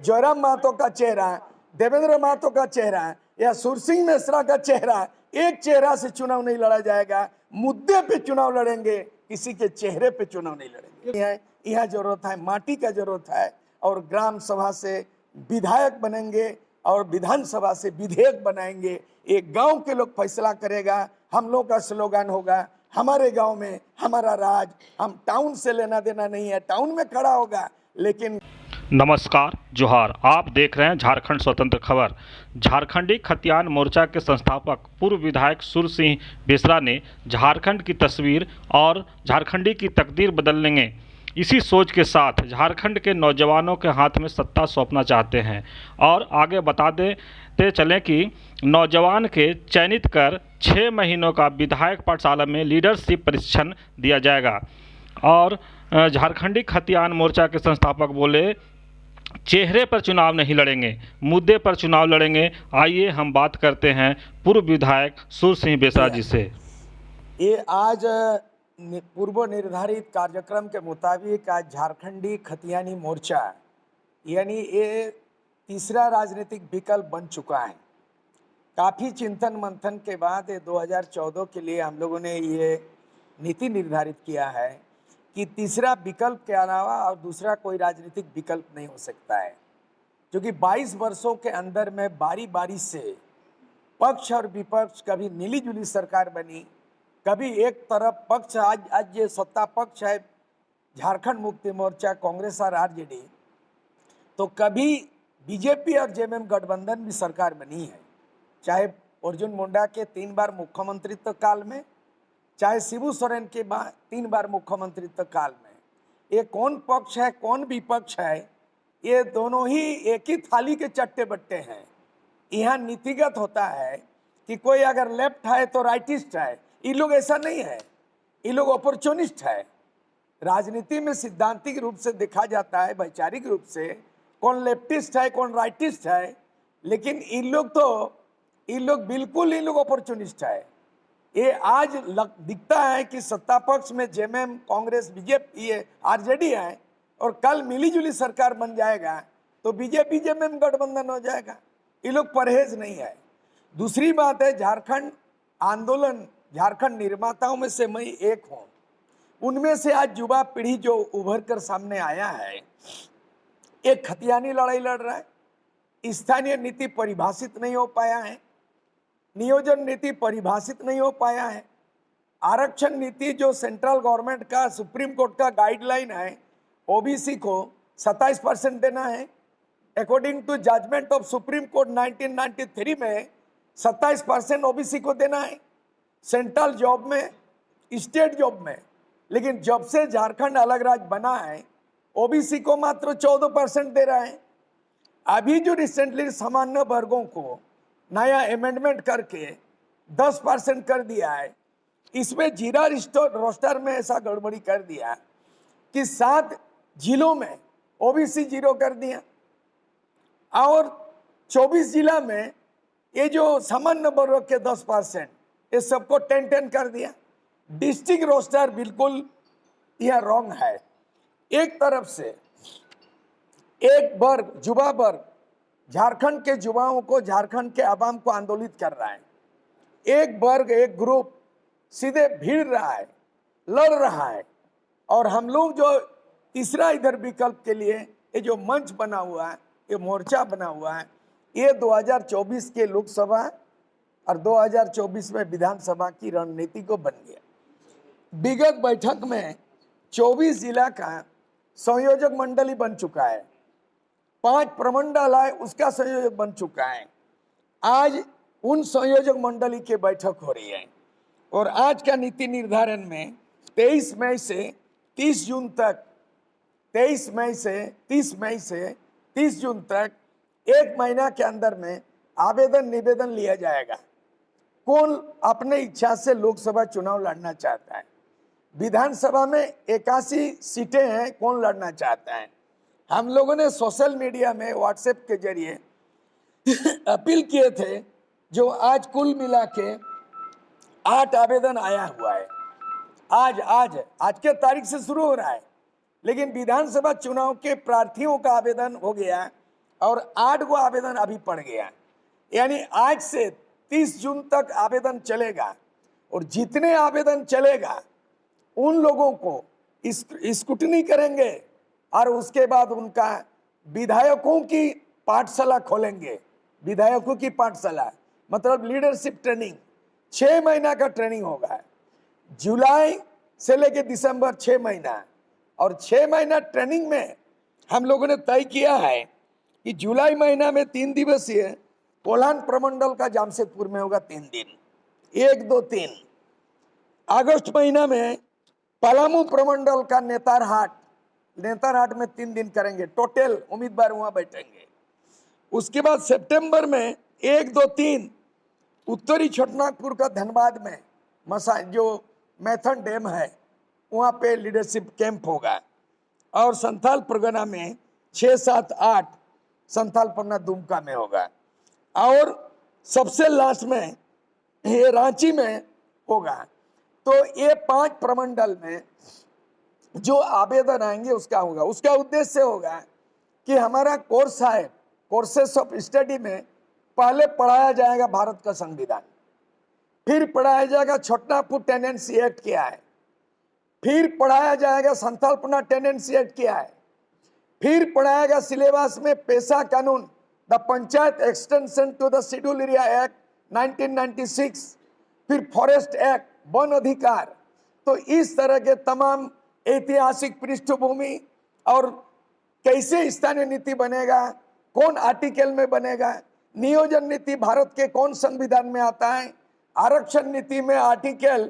जयराम महतो का चेहरा, देवेंद्र महतो का चेहरा या सुरसिंह मिश्रा का चेहरा, एक चेहरा से चुनाव नहीं लड़ा जाएगा। मुद्दे पे चुनाव लड़ेंगे, किसी के चेहरे पे चुनाव नहीं लड़ेंगे। यह जरूरत है, माटी का जरूरत है, और ग्राम सभा से विधायक बनेंगे और विधानसभा से विधेयक बनाएंगे। एक गांव के लोग फैसला करेगा। हम लोग का स्लोगन होगा, हमारे गांव में हमारा राज। हम टाउन से लेना देना नहीं है, टाउन में खड़ा होगा लेकिन। नमस्कार, जोहार। आप देख रहे हैं झारखंड स्वतंत्र खबर। झारखंडी खतियान मोर्चा के संस्थापक पूर्व विधायक सुरसिंह बेसरा ने झारखंड की तस्वीर और झारखंडी की तकदीर बदल लेंगे, इसी सोच के साथ झारखंड के नौजवानों के हाथ में सत्ता सौंपना चाहते हैं। और आगे बता देते चलें कि नौजवान के चयनित कर 6 महीनों का विधायक पाठशाला में लीडरशिप प्रशिक्षण दिया जाएगा। और झारखंडी खतियान मोर्चा के संस्थापक बोले, चेहरे पर चुनाव नहीं लड़ेंगे, मुद्दे पर चुनाव लड़ेंगे। आइए हम बात करते हैं पूर्व विधायक सुरसिंह बेसरा जी से। ये आज पूर्व निर्धारित कार्यक्रम के मुताबिक आज झारखंडी खतियानी मोर्चा यानी ये तीसरा राजनीतिक विकल्प बन चुका है। काफ़ी चिंतन मंथन के बाद 2014 के लिए हम लोगों ने ये नीति निर्धारित किया है कि तीसरा विकल्प के अलावा और दूसरा कोई राजनीतिक विकल्प नहीं हो सकता है, क्योंकि 22 वर्षों के अंदर में बारी बारी से पक्ष और विपक्ष, कभी मिली जुली सरकार बनी, कभी एक तरफ पक्ष, आज ये सत्ता पक्ष है झारखंड मुक्ति मोर्चा, कांग्रेस और आरजेडी, तो कभी बीजेपी और जेएमएम गठबंधन भी सरकार बनी है। चाहे अर्जुन मुंडा के 3 बार मुख्यमंत्रित्व काल में, चाहे शिबू सोरेन के 3 बार मुख्यमंत्रित्व काल में। ये कौन पक्ष है कौन विपक्ष है, ये दोनों ही एक ही थाली के चट्टे बट्टे हैं। यहाँ नीतिगत होता है कि कोई अगर लेफ्ट है तो राइटिस्ट है। ये लोग ऐसा नहीं है, ये लोग अपॉर्चुनिस्ट है। राजनीति में सिद्धांतिक रूप से देखा जाता है, वैचारिक रूप से कौन लेफ्टिस्ट है कौन राइटिस्ट है, लेकिन इन लोग बिल्कुल इन लोग अपॉर्चुनिस्ट है। ये आज दिखता है कि सत्ता पक्ष में जेएमएम, कांग्रेस, बीजेपी, आरजेडी है, और कल मिलीजुली सरकार बन जाएगा तो बीजेपी जेएमएम गठबंधन हो जाएगा। ये लोग परहेज नहीं है। दूसरी बात है, झारखंड आंदोलन, झारखंड निर्माताओं में से मैं एक हूँ। उनमें से आज युवा पीढ़ी जो उभर कर सामने आया है, एक खतियानी लड़ाई लड़ रहा है। स्थानीय नीति परिभाषित नहीं हो पाया है, नियोजन नीति परिभाषित नहीं हो पाया है, आरक्षण नीति जो सेंट्रल गवर्नमेंट का, सुप्रीम कोर्ट का गाइडलाइन है, ओबीसी को 27% देना है। According to judgment of supreme court 1993 में 27% ओबीसी को देना है सेंट्रल जॉब में, स्टेट जॉब में। लेकिन जब से झारखंड अलग राज्य बना है, ओबीसी को मात्र 14% दे रहा है। अभी जो रिसेंटली सामान्य वर्गों को नया अमेंडमेंट करके 10% कर दिया है, इसमें जीरा रोस्टर में ऐसा गड़बड़ी कर दिया कि 7 जिलों में ओबीसी 0 कर दिया, और 24 जिला में ये जो सामान्य वर्ग के 10%, ये सबको 10-10 कर दिया। डिस्ट्रिक्ट रोस्टर बिल्कुल यह रॉन्ग है। एक तरफ से एक वर्ग, युवा वर्ग, झारखंड के युवाओं को, झारखंड के आवाम को आंदोलित कर रहा है। एक वर्ग, एक ग्रुप सीधे भीड़ रहा है, लड़ रहा है। और हम लोग जो तीसरा इधर विकल्प के लिए ये जो मंच बना हुआ है, ये मोर्चा बना हुआ है, ये 2024 के लोकसभा और 2024 में विधानसभा की रणनीति को बन गया। विगत बैठक में 24 जिला का संयोजक मंडली बन चुका है, 5 प्रमंडल है उसका संयोजक बन चुका है। आज उन संयोजक मंडली की बैठक हो रही है, और आज का नीति निर्धारण में 23 मई से 30 जून तक, 23 मई से 30 जून तक, 1 महीना के अंदर में आवेदन निवेदन लिया जाएगा। कौन अपने इच्छा से लोकसभा चुनाव लड़ना चाहता है। विधानसभा में 81 सीटें हैं, कौन लड़ना चाहता है। हम लोगों ने सोशल मीडिया में व्हाट्सएप के जरिए अपील किए थे, जो आज कुल मिला के 8 आवेदन आया हुआ है। आज के तारीख से शुरू हो रहा है, लेकिन विधानसभा चुनाव के प्रार्थियों का आवेदन हो गया और 8 गो आवेदन अभी पड़ गया। यानी आज से 30 जून तक आवेदन चलेगा और जितने आवेदन चलेगा उन लोगों को स्क्रूटनी करेंगे और उसके बाद उनका विधायकों की पाठशाला खोलेंगे। विधायकों की पाठशाला मतलब लीडरशिप ट्रेनिंग, 6 महीना का ट्रेनिंग होगा, जुलाई से लेके दिसंबर 6 महीना। और 6 महीना ट्रेनिंग में हम लोगों ने तय किया है कि जुलाई महीना में 3 दिवसीय कोल्हान प्रमंडल का जामशेदपुर में होगा 3 दिन, 1, 2, 3। अगस्त महीना में पलामू प्रमंडल का नेतारहाट में 3 दिन करेंगे, टोटल उम्मीदवार वहां बैठेंगे। उसके बाद सितंबर में 1, 2, 3 उत्तरी छोटनागपुर का धनबाद में जो मैथन डैम है वहां पे लीडरशिप कैंप होगा। और संथाल परगना में 6, 7, 8 संथाल परगना दुमका में होगा। और सबसे लास्ट में ये रांची में होगा। तो ये 5 प्रमंडल में जो आवेदन आएंगे उसका होगा। उसका उद्देश्य होगा कि हमारा कोर्स है, कोर्सेस ऑफ स्टडी में पहले पढ़ाया जाएगा भारत का संविधान, फिर पढ़ाया जाएगा छोटनागपुर टेनेंसी एक्ट क्या है, फिर पढ़ाया जाएगा संथालपना टेनेंसी एक्ट क्या है, फिर पढ़ाएगा सिलेबस में पेशा कानून, the panchayat extension to the schedule area act 1996, फिर फॉरेस्ट एक्ट, वन अधिकार। तो इस तरह के तमाम ऐतिहासिक पृष्ठभूमि और कैसे स्थानीय नीति बनेगा, कौन आर्टिकल में बनेगा, नियोजन नीति भारत के कौन संविधान में आता है, आरक्षण नीति में आर्टिकल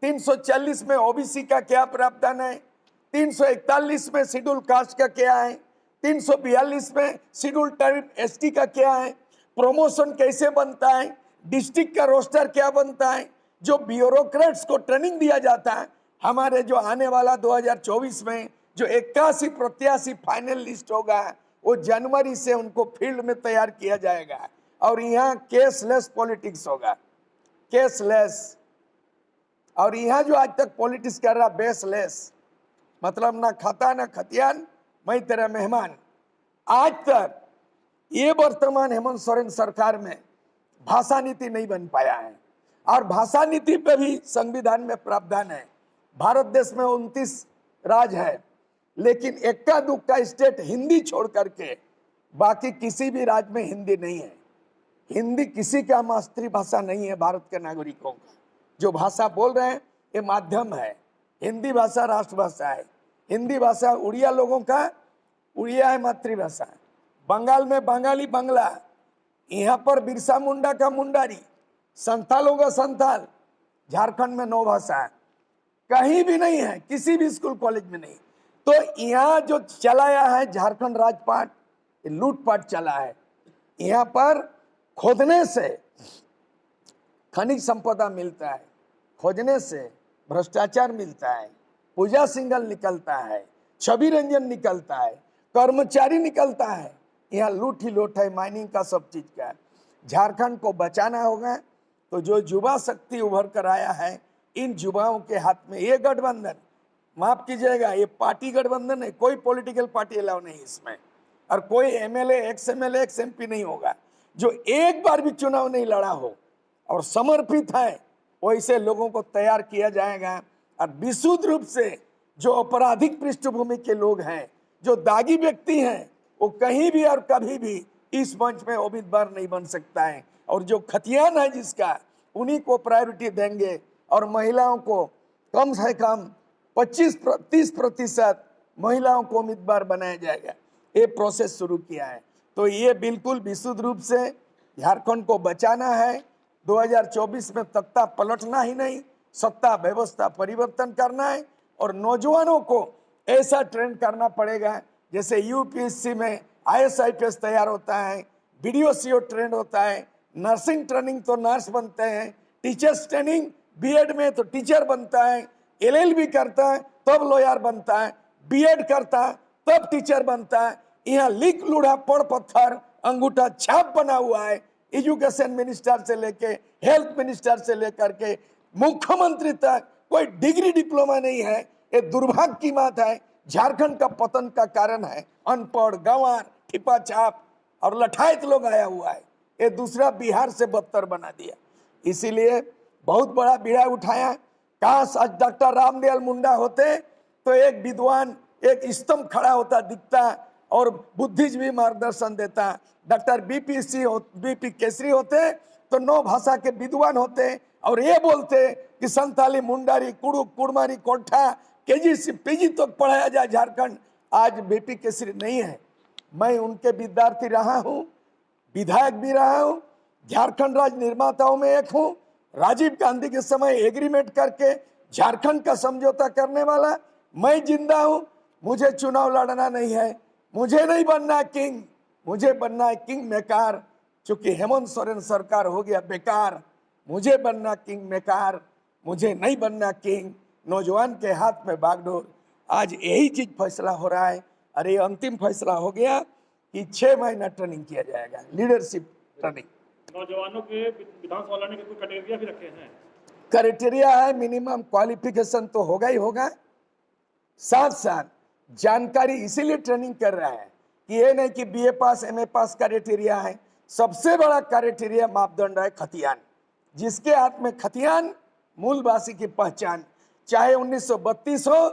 340 में ओबीसी का क्या प्रावधान है, 341 में शेड्यूल कास्ट का क्या है, 342 में शेड्यूल ट्राइब एसटी का क्या है, प्रमोशन कैसे बनता है, डिस्ट्रिक्ट का रोस्टर क्या बनता है, जो ब्यूरोक्रेट्स को ट्रेनिंग दिया जाता है। हमारे जो आने वाला 2024 में जो 81 प्रत्याशी फाइनल लिस्ट होगा वो जनवरी से उनको फील्ड में तैयार किया जाएगा। और यहाँ केसलेस पॉलिटिक्स होगा, केसलेस। और यहाँ जो आज तक पॉलिटिक्स कर रहा बेसलेस, मतलब ना खाता ना खतियान, मैं तेरा मेहमान। आज तक ये वर्तमान हेमंत सोरेन सरकार में भाषा नीति नहीं बन पाया है। और भाषा नीति पे भी संविधान में प्रावधान है। भारत देश में 29 राज्य है, लेकिन इक्का दुक्का स्टेट हिंदी छोड़ करके बाकी किसी भी राज्य में हिंदी नहीं है। हिंदी किसी का मातृभाषा नहीं है भारत के नागरिकों का। जो भाषा बोल रहे हैं ये माध्यम है। हिंदी भाषा राष्ट्रभाषा है। हिंदी भाषा उड़िया लोगों का, उड़िया है मातृभाषा। बंगाल में बंगाली बंगला, यहाँ पर बिरसा मुंडा का मुंडारी, संथालों का संथाल। झारखंड में 9 भाषा है, कहीं भी नहीं है, किसी भी स्कूल कॉलेज में नहीं। तो यहाँ जो चलाया है झारखंड राजपाट, लूटपाट चला है। यहाँ पर खोदने से खनिज संपदा मिलता है, खोजने से भ्रष्टाचार मिलता है, पूजा सिंगल निकलता है, छवि रंजन निकलता है, कर्मचारी निकलता है। यहाँ लूट ही लूट है, माइनिंग का, सब चीज का। झारखंड को बचाना होगा तो जो युवा शक्ति उभर कर आया है, इन युवाओं के हाथ में ये गठबंधन, माफ कीजिएगा, ये पार्टी गठबंधन है, कोई पॉलिटिकल पार्टी अलाउ नहीं इसमें। और कोई MLA, ex MLA, x MP नहीं होगा जो एक बार भी चुनाव नहीं लड़ा हो और समर्पित है। वैसे लोगों को तैयार किया जाएगा। और विशुद्ध रूप से जो आपराधिक पृष्ठभूमि के लोग हैं, जो दागी व्यक्ति हैं, वो कहीं भी और कभी भी इस मंच में उम्मीदवार नहीं बन सकता है। और जो खतियान है जिसका, उन्हीं को प्रायोरिटी देंगे। और महिलाओं को कम से कम 25-30% महिलाओं को उम्मीदवार बनाया जाएगा। ये प्रोसेस शुरू किया है। तो ये बिल्कुल विशुद्ध रूप से झारखंड को बचाना है। 2024 में तख्ता पलटना ही नहीं, सत्ता व्यवस्था परिवर्तन करना है। और नौजवानों को ऐसा ट्रेन करना पड़ेगा जैसे यूपीएससी में IAS-IPS तैयार होता है, BDO-CO ट्रेन होता है, नर्सिंग ट्रेनिंग तो नर्स बनते हैं, टीचर्स ट्रेनिंग बीएड में तो टीचर बनता है, LLB करता है तब लॉयर बनता है, बीएड करता है तब टीचर बनता है। यहाँ लिख लूढ़ा पड़ पत्थर अंगूठा छाप बना हुआ है। एजुकेशन मिनिस्टर से लेके हेल्थ मिनिस्टर से लेकर के मुख्यमंत्री तक कोई डिग्री डिप्लोमा नहीं है। ये दुर्भाग्य की बात है। झारखंड का पतन का कारण है अनपढ़, गंवार, ठिपा छाप और लठायत लोग आया हुआ है। ये दूसरा बिहार से बदतर बना दिया। इसीलिए बहुत बड़ा बीड़ा उठाया। काश आज डॉक्टर रामदयाल मुंडा होते तो एक विद्वान, एक स्तंभ खड़ा होता दिखता और बुद्धिजीवी मार्गदर्शन देता। डॉक्टर बीपी केसरी होते तो 9 भाषा के विद्वान होते और ये बोलते कि संताली, मुंडारी, कुड़ुक, कुड़मारी, कोठा, केजी से पीजी तक तो पढ़ाया जाए झारखंड। आज बीपी केसरी नहीं है। मैं उनके विद्यार्थी रहा हूं, विधायक भी रहा हूं, झारखंड राज्य निर्माताओं में एक हूं। राजीव गांधी के समय एग्रीमेंट करके झारखंड का समझौता करने वाला मैं जिंदा हूं। मुझे चुनाव लड़ना नहीं है, मुझे नहीं बनना किंग, मुझे बनना है किंग मेकर। चूंकि हेमंत सोरेन सरकार हो गया बेकार, मुझे बनना किंग मेकर, मुझे नहीं बनना किंग। नौजवान के हाथ में बागडोर। आज यही चीज फैसला हो रहा है। अरे अंतिम फैसला हो गया कि 6 महीना ट्रेनिंग किया जाएगा, लीडरशिप ट्रेनिंग। नौजवानों के विधानसभा लड़ने के कोई क्राइटेरिया भी रखे हैं? क्राइटेरिया है, मिनिमम क्वालिफिकेशन तो होगा ही होगा, साथ साथ जानकारी। इसीलिए ट्रेनिंग कर रहा है कि ये नहीं कि बीए पास एमए पास क्राइटेरिया है। सबसे बड़ा क्राइटेरिया मापदंड है खतियान। जिसके हाथ में खतियान, मूलवासी की पहचान, चाहे 1932 हो,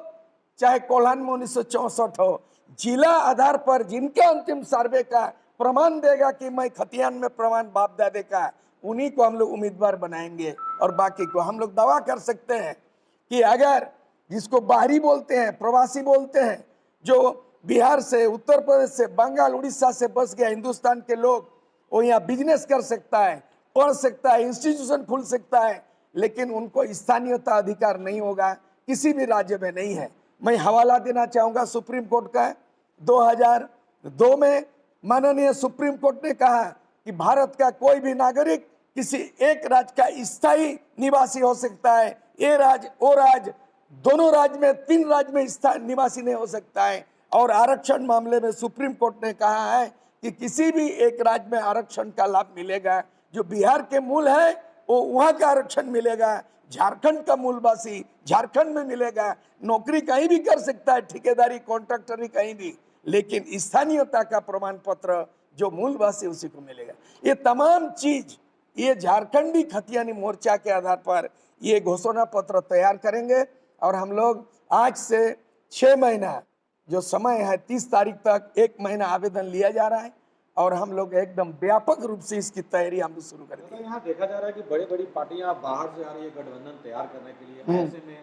चाहे कोल्हान में 1964 हो, जिला आधार पर जिनके अंतिम सर्वे का प्रमाण देगा कि मैं खतियान में प्रमाण बाप दादे का, उन्हीं को हम लोग उम्मीदवार बनाएंगे। और बाकी को हम लोग दावा कर सकते हैं कि अगर जिसको बाहरी बोलते हैं, प्रवासी बोलते हैं, जो बिहार से, उत्तर प्रदेश से, बंगाल, उड़ीसा से बस गया हिंदुस्तान के लोग, वो यहाँ बिजनेस कर सकता है, पढ़ सकता है, इंस्टीट्यूशन खुल सकता है, लेकिन उनको स्थानीयता अधिकार नहीं होगा, किसी भी राज्य में नहीं है। मैं हवाला देना चाहूंगा सुप्रीम कोर्ट का। 2002 में माननीय सुप्रीम कोर्ट ने कहा कि भारत का कोई भी नागरिक किसी एक राज्य का स्थायी निवासी हो सकता है। ये राज्य, वो राज्य, दोनों राज्य में, 3 राज्य में स्थायी निवासी नहीं हो सकता है। और आरक्षण मामले में सुप्रीम कोर्ट ने कहा है कि किसी भी एक राज्य में आरक्षण का लाभ मिलेगा। जो बिहार के मूल है वो वहां का आरक्षण मिलेगा, झारखंड का मूलवासी झारखंड में मिलेगा। नौकरी कहीं भी कर सकता है, ठेकेदारी, कॉन्ट्रैक्टरी कहीं भी, लेकिन स्थानीयता का प्रमाण पत्र जो मूलवासी उसी को मिलेगा। ये तमाम चीज ये झारखंडी खतियानी मोर्चा के आधार पर ये घोषणा पत्र तैयार करेंगे। और हम लोग आज से 6 महीना जो समय है, 30 तारीख तक 1 महीना आवेदन लिया जा रहा है और हम लोग एकदम व्यापक रूप से इसकी तैयारी हम लोग शुरू करेंगे। तो यहाँ देखा जा रहा है कि बड़ी बड़ी पार्टियां बाहर से आ रही है गठबंधन तैयार करने के लिए। ऐसे में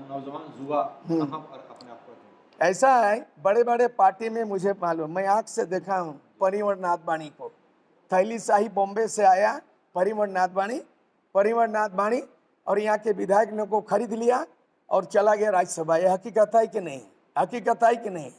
नौजवान युवा कहाँ पर अपने आप को? ऐसा है, बड़े बड़े पार्टी में मुझे मालूम, मैं आंख से देखा हूँ परिमल नाथवाणी को। थैली शाही बॉम्बे से आया परिमल नाथवाणी और यहाँ के विधायक ने को खरीद लिया और चला गया राज्यसभा। यह हकीकत है कि नहीं? हकीकत है कि नहीं?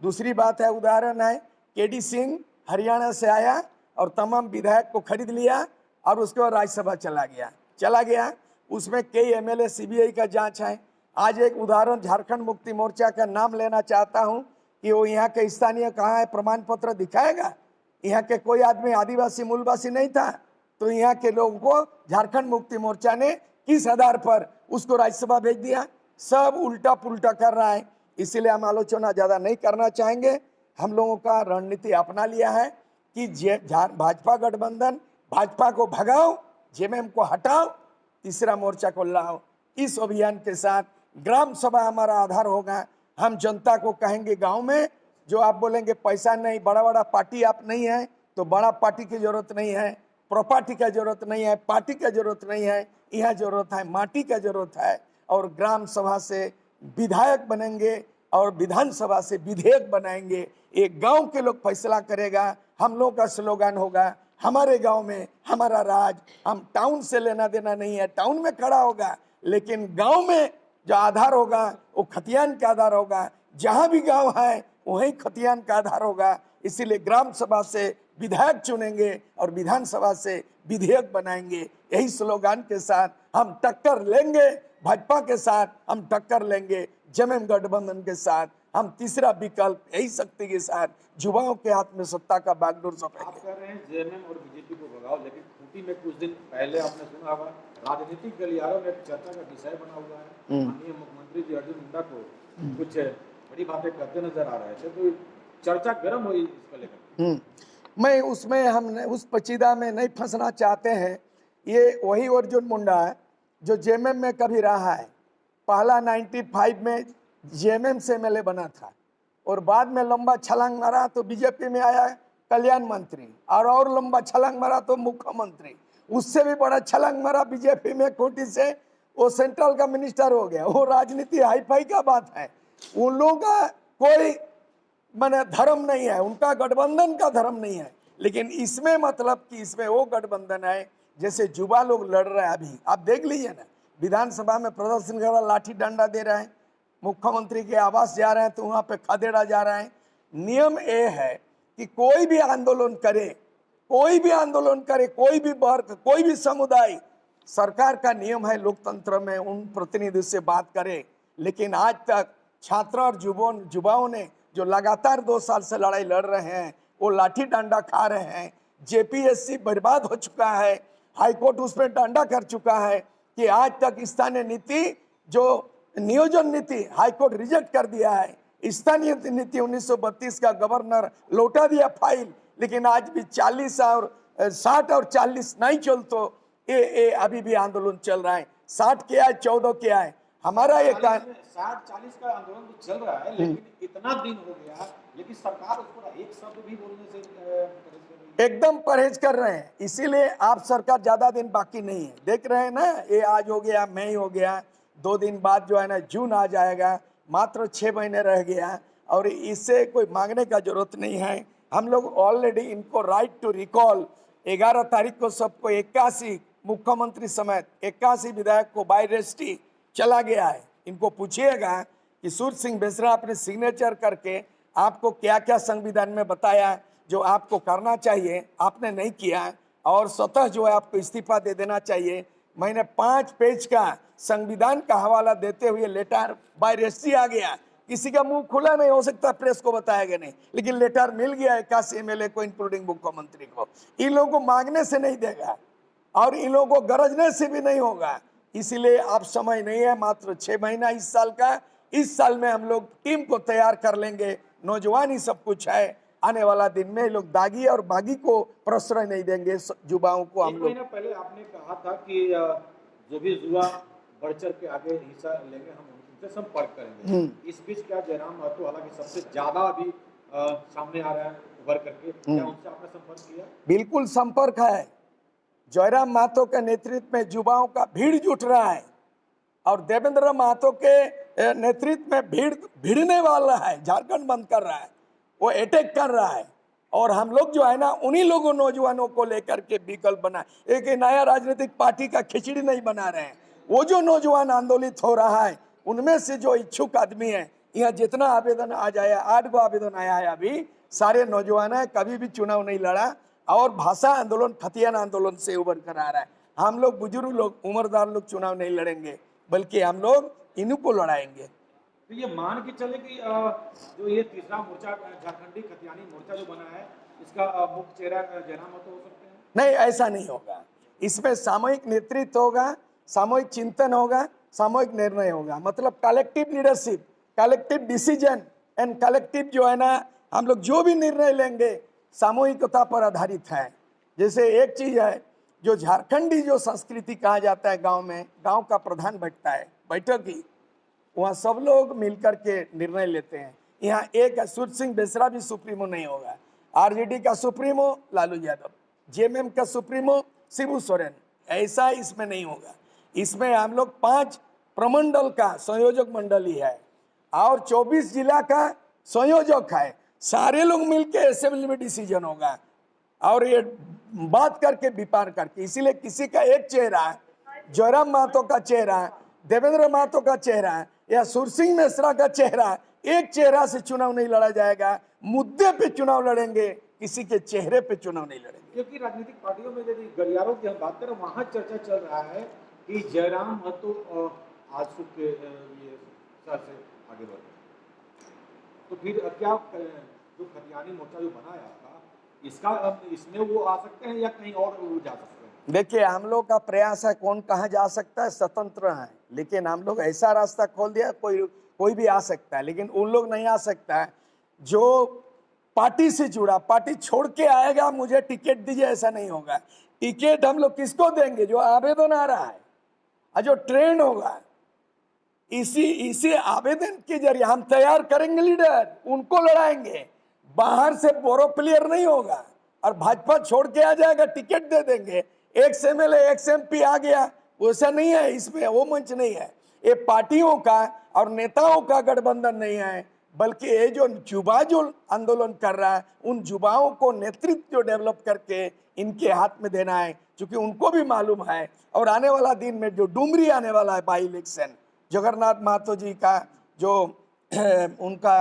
दूसरी बात है, उदाहरण है, केडी सिंह हरियाणा से आया और तमाम विधायक को खरीद लिया और उसके बाद राज्यसभा चला गया। उसमें कई एमएलए सीबीआई का जांच है। आज एक उदाहरण झारखंड मुक्ति मोर्चा का नाम लेना चाहता हूं कि वो यहाँ के स्थानीय कहाँ है, प्रमाण पत्र दिखाएगा। यहाँ के कोई आदमी आदिवासी मूलवासी नहीं था, तो यहाँ के लोगों को झारखंड मुक्ति मोर्चा ने किस आधार पर उसको राज्यसभा भेज दिया? सब उल्टा पुल्टा कर रहा है। इसीलिए हम आलोचना ज्यादा नहीं करना चाहेंगे। हम लोगों का रणनीति अपना लिया है कि भाजपा गठबंधन, भाजपा को भगाओ, जेएमएम को हटाओ, तीसरा मोर्चा को लाओ। इस अभियान के साथ ग्राम सभा हमारा आधार होगा। हम जनता को कहेंगे गांव में, जो आप बोलेंगे पैसा नहीं, बड़ा बड़ा पार्टी आप नहीं है, तो बड़ा पार्टी की जरूरत नहीं है, प्रॉपर्टी का जरूरत नहीं है, पार्टी का जरूरत नहीं है। यहाँ जरूरत है माटी का जरूरत है। और ग्राम सभा से विधायक बनेंगे और विधानसभा से विधेयक बनाएंगे। एक गांव के लोग फैसला करेगा। हम लोग का स्लोगन होगा, हमारे गांव में हमारा राज। हम टाउन से लेना देना नहीं है, टाउन में खड़ा होगा, लेकिन गांव में जो आधार होगा वो खतियान का आधार होगा। जहां भी गांव है वहीं खतियान का आधार होगा। इसीलिए ग्राम सभा से विधायक चुनेंगे और विधानसभा से विधेयक बनाएंगे। यही स्लोगन के साथ हम टक्कर लेंगे, भाजपा के साथ हम टक्कर लेंगे, जेएमएम गठबंधन के साथ हम तीसरा विकल्प यही शक्ति के साथ युवाओं के हाथ में सत्ता का बागडोर सौंपेंगे। आप कह रहे हैं जेएमएम और बीजेपी को भगाओ, लेकिन खूंटी में कुछ दिन पहले आपने सुना होगा राजनीतिक गलियारों में चर्चा का विषय बना हुआ है। माननीय मुख्यमंत्री जी अर्जुन मुंडा को कुछ बड़ी बातें करते नजर आ रहे थे, तो चर्चा गर्म हुई इसको लेकर। मैं उसमें हम उस पचीदा में नहीं फंसना चाहते हैं। ये वही अर्जुन मुंडा है जो जेएमएम में कभी रहा है। पहला 95 में जेएमएम से एमएलए बना था और बाद में लंबा छलांग मारा तो बीजेपी में आया कल्याण मंत्री, और लंबा छलांग मारा तो मुख्यमंत्री, उससे भी बड़ा छलांग मारा बीजेपी में कोटी से, वो सेंट्रल का मिनिस्टर हो गया। वो राजनीति हाई फाई का बात है। उन लोगों का कोई माने धर्म नहीं है, उनका गठबंधन का धर्म नहीं है। लेकिन इसमें मतलब कि इसमें वो गठबंधन है जैसे युवा लोग लड़ रहे हैं। अभी आप देख लीजिए ना, विधानसभा में प्रदर्शन कर रहा, लाठी डंडा दे रहे हैं, मुख्यमंत्री के आवास जा रहे हैं तो वहां पे खदेड़ा जा रहा है। नियम ये है कि कोई भी आंदोलन करे, कोई भी आंदोलन करे, कोई भी वर्ग, कोई भी समुदाय, सरकार का नियम है लोकतंत्र में उन प्रतिनिधि से बात करे। लेकिन आज तक छात्र और युवाओं ने जो लगातार 2 साल से लड़ाई लड़ रहे हैं वो लाठी डंडा खा रहे हैं। जेपीएससी बर्बाद हो चुका है, हाईकोर्ट उस पर डंडा कर चुका है कि आज तक स्थानीय नीति जो नियोजन नीति हाईकोर्ट रिजेक्ट कर दिया है। स्थानीय नीति 1932 का गवर्नर लौटा दिया फाइल, लेकिन आज भी 40 और 60 और 40 नहीं चल तो ये अभी भी आंदोलन चल रहा है। 60 क्या है, 14 क्या है, हमारा ये 60-40 का आंदोलन तो चल रहा है, लेकिन इतना दिन हो गया, लेकिन सरकार उस पर एक शब्द भी बोलने से परहेज कर रही है। एकदम परहेज कर रहे हैं। इसीलिए आप सरकार ज्यादा दिन बाकी नहीं है, देख रहे हैं ना, ये आज हो गया, मई हो गया, 2 दिन बाद जो है ना जून आ जाएगा, मात्र 6 महीने रह गया और इससे कोई मांगने का जरूरत नहीं है। हम लोग ऑलरेडी इनको राइट टू रिकॉल 11 तारीख को सबको 81 मुख्यमंत्री समेत 81 विधायक को बाय रेस्टी चला गया है। इनको पूछिएगा कि सूर्य सिंह बेसरा अपने सिग्नेचर करके आपको क्या क्या संविधान में बताया जो आपको करना चाहिए, आपने नहीं किया, और स्वतः जो है आपको इस्तीफा दे देना चाहिए। मैंने 5 पेज का संविधान का हवाला देते हुए लेटर बाय रेस्टी आ गया, किसी का मुंह खुला नहीं, हो सकता प्रेस को बताएगा नहीं, लेकिन लेटर मिल गया 81 एमएलए को इंक्लूडिंग मुख्यमंत्री को। इन लोगों को मांगने से नहीं देगा और इन लोगों को गरजने से भी नहीं होगा। इसीलिए अब समय नहीं है, मात्र 6 महीना इस साल का। इस साल में हम लोग टीम को तैयार कर लेंगे, नौजवान ही सब कुछ है। आने वाला दिन में लोग दागी और बागी को प्रश्रय नहीं देंगे, युवाओं को हम एक लोग। महीना पहले आपने कहा था कि जो भी युवा बढ़ चढ़ के आगे हिस्सा लेंगे हम उनसे संपर्क करेंगे। इस बीच क्या जयराम महतो हालांकि सबसे ज्यादा अभी सामने आ रहा है उभर करके, क्या उनसे आपने संपर्क किया? बिल्कुल संपर्क है। जयराम महतो के नेतृत्व में युवाओं का भीड़ जुट रहा है और देवेंद्र महतो के नेतृत्व में भिड़ने वाला है, झारखंड बंद कर रहा है, वो अटैक कर रहा है। और हम लोग जो है ना उन्हीं लोगों नौजवानों को लेकर के विकल्प बना, एक नया राजनीतिक पार्टी का खिचड़ी नहीं बना रहे हैं। वो जो नौजवान आंदोलित हो रहा है उनमें से जो इच्छुक आदमी है, यहाँ जितना आवेदन आ जाए, 8 गो आवेदन आया है अभी, सारे नौजवान है, कभी भी चुनाव नहीं लड़ा और भाषा आंदोलन खतियान आंदोलन से उभर कर आ रहा है। हम लोग बुजुर्ग लोग, उम्रदार लोग चुनाव नहीं लड़ेंगे, बल्कि हम लोग इन्हीं को लड़ाएंगे। तो ये मान के चले कि जो ये तीसरा मोर्चा झारखंडी खतियानी मोर्चा जो बना है, इसका मुख्य चेहरा जयराम महतो हो सकते हैं? नहीं, ऐसा नहीं होगा। इसमें सामूहिक नेतृत्व होगा, सामूहिक चिंतन होगा, सामूहिक निर्णय होगा, मतलब collective leadership, collective decision and collective जो है ना, हम लोग जो भी निर्णय लेंगे सामूहिकता पर आधारित है। जैसे एक चीज है जो झारखंडी जो संस्कृति कहा जाता है, गांव में गांव का प्रधान बैठता है, बैठक की, वहाँ सब लोग मिलकर के निर्णय लेते हैं। यहाँ एक सूर्य सिंह बेसरा भी सुप्रीमो नहीं होगा, आरजेडी का सुप्रीमो लालू यादव, जेएमएम का सुप्रीमो शिबू सोरेन, ऐसा इसमें नहीं होगा। इसमें हम लोग 5 प्रमंडल का संयोजक मंडली है और 24 जिला का संयोजक है, सारे लोग मिलके असेंबली में डिसीजन होगा और ये बात करके विपार करके। इसीलिए किसी का एक चेहरा, जयराम महतो का चेहरा, देवेंद्र महतो का चेहरा या सूर्य सिंह बेसरा का चेहरा, एक चेहरा से चुनाव नहीं लड़ा जाएगा। मुद्दे पे चुनाव लड़ेंगे, किसी के चेहरे पे चुनाव नहीं लड़ेंगे। क्योंकि राजनीतिक पार्टियों में यदि गलियारों की हम बात करें, वहाँ चर्चा चल रहा है कि जयराम महतो आजसू के ये सर से आगे बढ़ रहे, तो फिर क्या जो खतियानी मोर्चा जो बनाया था, इसका इसमें वो आ सकते हैं या कहीं और वो जा सकते हैं? देखिए, हम लोग का प्रयास है, कौन कहाँ जा सकता है स्वतंत्र है, लेकिन हम लोग ऐसा रास्ता खोल दिया कोई भी आ सकता है, लेकिन उन लोग नहीं आ सकता है जो पार्टी से जुड़ा, पार्टी छोड़ के आएगा मुझे टिकट दीजिए, ऐसा नहीं होगा। टिकट हम लोग किसको देंगे? जो आवेदन आ रहा है और जो ट्रेंड होगा, इसी आवेदन के जरिए हम तैयार करेंगे लीडर, उनको लड़ाएंगे। बाहर से बोरो प्लेयर नहीं होगा और भाजपा छोड़ के आ जाएगा, टिकट दे देंगे, एक्स एमएलए एक्स एमपी आ गया, वैसा नहीं है। इसमें वो मंच नहीं है। ये पार्टियों का और नेताओं का गठबंधन नहीं है, बल्कि ये जो युवा जो आंदोलन कर रहा है, उन युवाओं को नेतृत्व जो डेवलप करके इनके हाथ में देना है, क्योंकि उनको भी मालूम है। और आने वाला दिन में जो डुमरी आने वाला है बाई इलेक्शन, जगन्नाथ महतो जी का जो उनका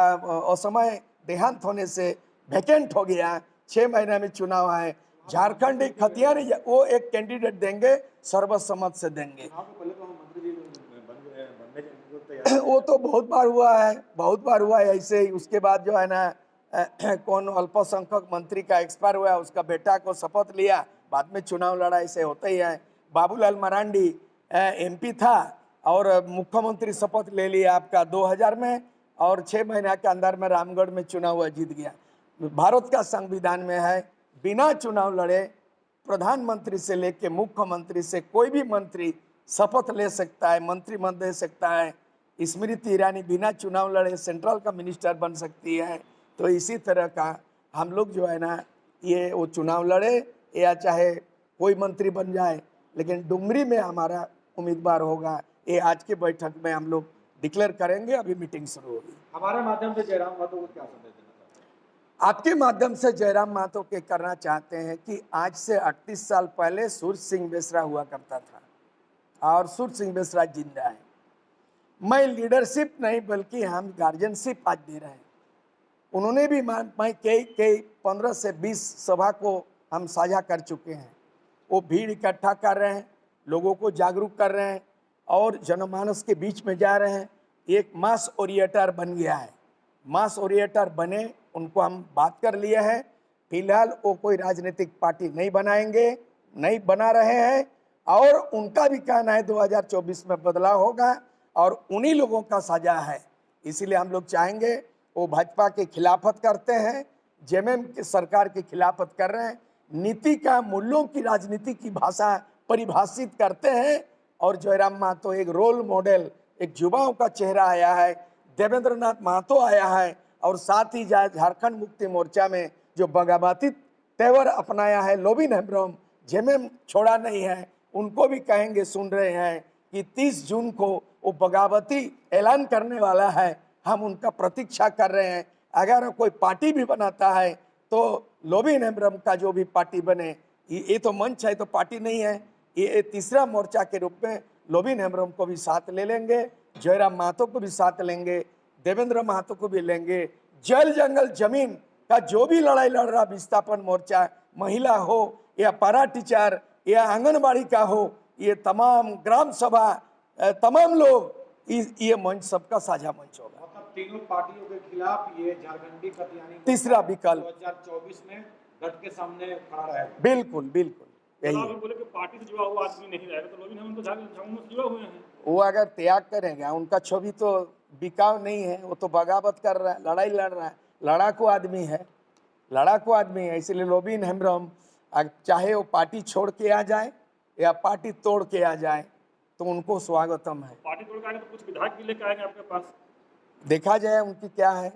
असमय देहांत होने से वैकेंट हो गया, 6 महीने में चुनाव है। झारखंड एक खतियानी, वो एक कैंडिडेट देंगे, सर्वसम्मत से देंगे। चुनाव के पहले तो हम मंत्री जी बनने के तैयार। वो तो बहुत बार हुआ है, बहुत बार हुआ है ऐसे ही। उसके बाद जो है ना कौन अल्पसंख्यक मंत्री का एक्सपायर हुआ, उसका बेटा को शपथ लिया, बाद में चुनाव लड़ा, ऐसे होता ही है। बाबूलाल मरांडी एमपी था और मुख्यमंत्री शपथ ले लिया आपका 2000 में, और 6 महीने के अंदर में रामगढ़ में चुनाव हुआ, जीत गया। भारत का संविधान में है, बिना चुनाव लड़े प्रधानमंत्री से लेके मुख्यमंत्री से कोई भी मंत्री शपथ ले सकता है, मंत्री पद दे सकता है। स्मृति ईरानी बिना चुनाव लड़े सेंट्रल का मिनिस्टर बन सकती है। तो इसी तरह का हम लोग जो है ना, ये वो चुनाव लड़े या चाहे कोई मंत्री बन जाए, लेकिन डुमरी में हमारा उम्मीदवार होगा। ये आज के बैठक में हम लोग डिक्लेयर करेंगे, अभी मीटिंग शुरू होगी। हमारे माध्यम से जयराम महतो को क्या संदेश देना चाहते हैं? आपके माध्यम से जयराम महतो के करना चाहते हैं कि आज से 38 साल पहले सूर्य सिंह बेसरा हुआ करता था और सूर्य सिंह बेसरा जिंदा है। मैं लीडरशिप नहीं बल्कि हम गार्जियनशिप आज दे रहे हैं। उन्होंने भी मैं कई 15 से 20 सभा को हम साझा कर चुके हैं। वो भीड़ इकट्ठा कर रहे हैं, लोगों को जागरूक कर रहे हैं और जनमानस के बीच में जा रहे हैं। एक मास ओरिएटर बन गया है, मास ओरिएटर बने, उनको हम बात कर लिए हैं। फिलहाल वो कोई राजनीतिक पार्टी नहीं बनाएंगे, नहीं बना रहे हैं, और उनका भी कहना है 2024 में बदलाव होगा और उन्हीं लोगों का साझा है। इसीलिए हम लोग चाहेंगे, वो भाजपा के खिलाफत करते हैं, जेएमएम की सरकार के खिलाफत कर रहे हैं, नीति का मूल्यों की राजनीति की भाषा परिभाषित करते हैं। और जयराम महतो एक रोल मॉडल, एक युवाओं का चेहरा आया है, देवेंद्र नाथ महतो आया है, और साथ ही झारखंड मुक्ति मोर्चा में जो बगावती तेवर अपनाया है लोबिन हेम्ब्रम, जेएमएम छोड़ा नहीं है, उनको भी कहेंगे, सुन रहे हैं कि 30 जून को वो बगावती ऐलान करने वाला है। हम उनका प्रतीक्षा कर रहे हैं। अगर कोई पार्टी भी बनाता है तो लोबिन हेम्ब्रम का जो भी पार्टी बने, ये तो मंच है, तो पार्टी नहीं है। ये तीसरा मोर्चा के रूप में लोबिन हेम्ब्रम को भी साथ ले लेंगे, जयराम महतो को भी साथ लेंगे, देवेंद्र महतो को भी लेंगे। जल जंगल जमीन का जो भी लड़ाई लड़ रहा विस्थापन मोर्चा, महिला हो या पारा टीचर या आंगनबाड़ी का हो, ये तमाम ग्राम सभा, तमाम लोग, ये मंच सबका साझा मंच होगा। मतलब तीनों पार्टियों के खिलाफ ये झारखंडी खतियानी तीसरा विकल्प 2024 में डट के सामने खड़ा रहेगा। बिल्कुल बिल्कुल यही है। बोले कि पार्टी से जुड़ा हुआ आदमी नहीं रहेगा, तो लोबिन हम तो झारखंड से जुड़े हुए हैं। वो अगर त्याग करेगा, उनका छवि तो बिकाव नहीं है, वो तो बगावत कर रहा है, लड़ाई लड़ रहा है, लड़ाकू आदमी है, लड़ाकू आदमी है। इसलिए लोबिन हेम्ब्रम चाहे वो पार्टी छोड़ के आ जाए या पार्टी तोड़ के आ जाए, तो उनको स्वागतम है। पार्टी तोड़ के आएंगे तो कुछ विधायक भी लेकर आएंगे आपके पास। देखा जाए उनकी क्या है।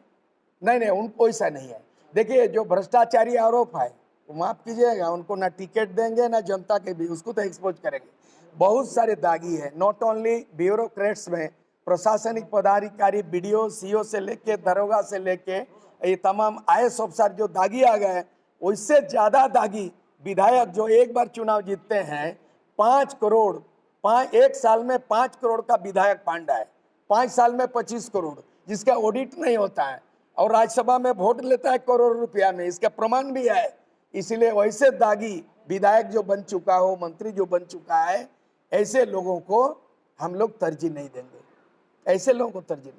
नहीं, उनको ऐसा नहीं है। देखिए, जो भ्रष्टाचारी आरोप है वो माफ कीजिएगा, उनको ना टिकट देंगे ना जनता के भी, उसको तो एक्सपोज करेंगे। बहुत सारे दागी है, नॉट ओनली ब्यूरोक्रेट्स में, प्रशासनिक पदाधिकारी, बीडीओ सीओ से लेके दरोगा से लेके ये तमाम आईएएस अफसर जो दागी आ गए, उससे ज़्यादा दागी विधायक जो एक बार चुनाव जीतते हैं। 5 करोड़, 1 साल में 5 करोड़ का विधायक पांडा है, 5 साल में 25 करोड़, जिसका ऑडिट नहीं होता है और राज्यसभा में वोट लेता है करोड़ रुपया में, इसका प्रमाण भी है। इसलिए वैसे दागी विधायक जो बन चुका हो, मंत्री जो बन चुका है, ऐसे लोगों को हम लोग तरजीह नहीं देंगे, ऐसे लोगों को तरजीह